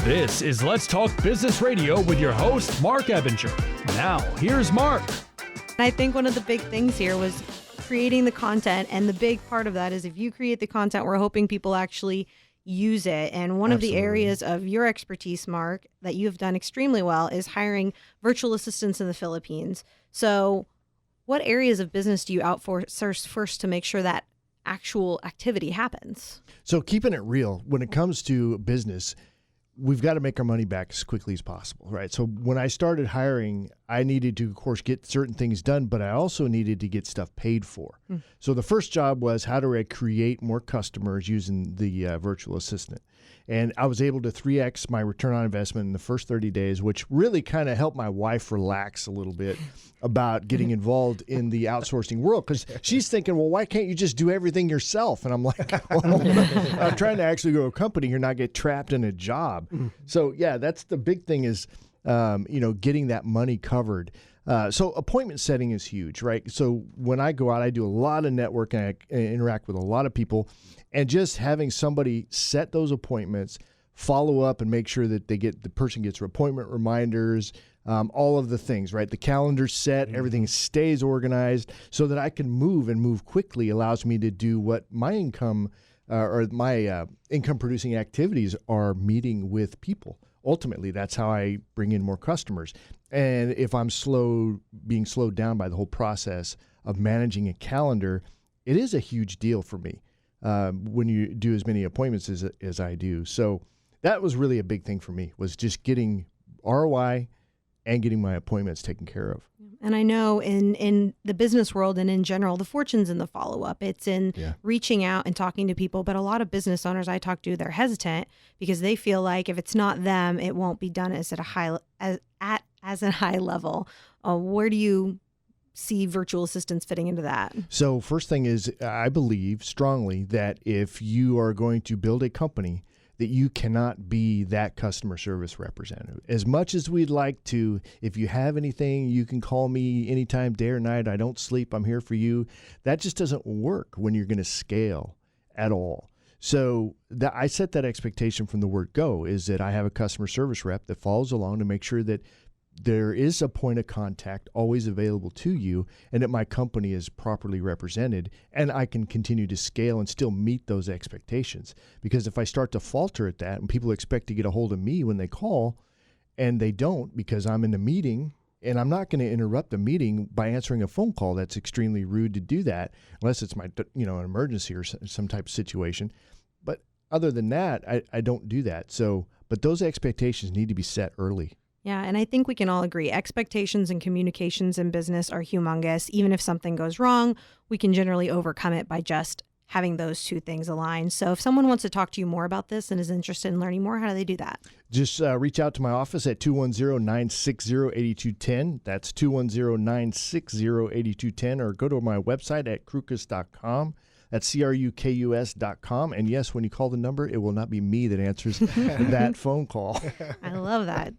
This is Let's Talk Business Radio with your host, Marc Ebinger. Now, here's Marc. I think one of the big things here was creating the content, and the big part of that is if you create the content, we're hoping people actually use it. And one of the areas of your expertise, Marc, that you have done extremely well is hiring virtual assistants in the Philippines. So what areas of business do you outsource first to make sure that actual activity happens? So keeping it real, when it comes to business, we've got to make our money back as quickly as possible, right? So when I started hiring, I needed to, of course, get certain things done, but I also needed to get stuff paid for. So the first job was, how do I create more customers using the virtual assistant? And I was able to 3X my return on investment in the first 30 days, which really kind of helped my wife relax a little bit about getting involved in the outsourcing world, because she's thinking, well, why can't you just do everything yourself? And I'm like, well, I'm trying to actually grow a company here, not get trapped in a job. So yeah, that's the big thing is, getting that money covered. So appointment setting is huge, right? So when I go out, I do a lot of networking, I interact with a lot of people, and just having somebody set those appointments, follow up and make sure that the person gets appointment reminders, all of the things, right? The calendar's set, everything stays organized so that I can move quickly, allows me to do what my income income producing activities are, meeting with people. Ultimately, that's how I bring in more customers. And if I'm being slowed down by the whole process of managing a calendar, it is a huge deal for me when you do as many appointments as I do. So that was really a big thing for me, was just getting ROI and getting my appointments taken care of. And I know in the business world and in general, the fortune's in the follow-up. It's in reaching out and talking to people. But a lot of business owners I talk to, they're hesitant because they feel like if it's not them, it won't be done as a high level. Where do you see virtual assistants fitting into that? So first thing is, I believe strongly that if you are going to build a company, that you cannot be that customer service representative. As much as we'd like to, if you have anything, you can call me anytime, day or night. I don't sleep. I'm here for you. That just doesn't work when you're going to scale at all. So I set that expectation from the word go, is that I have a customer service rep that follows along to make sure that there is a point of contact always available to you, and that my company is properly represented, and I can continue to scale and still meet those expectations. Because if I start to falter at that and people expect to get a hold of me when they call and they don't because I'm in a meeting, and I'm not going to interrupt the meeting by answering a phone call. That's extremely rude to do that unless it's an emergency or some type of situation. But other than that, I don't do that. So, but those expectations need to be set early. Yeah, and I think we can all agree expectations and communications in business are humongous. Even if something goes wrong, we can generally overcome it by just having those two things aligned. So if someone wants to talk to you more about this and is interested in learning more, how do they do that? Just reach out to my office at 210-960-8210. That's 210-960-8210, or go to my website at Crukus.com. That's Crukus.com. And yes, when you call the number, it will not be me that answers that phone call. I love that.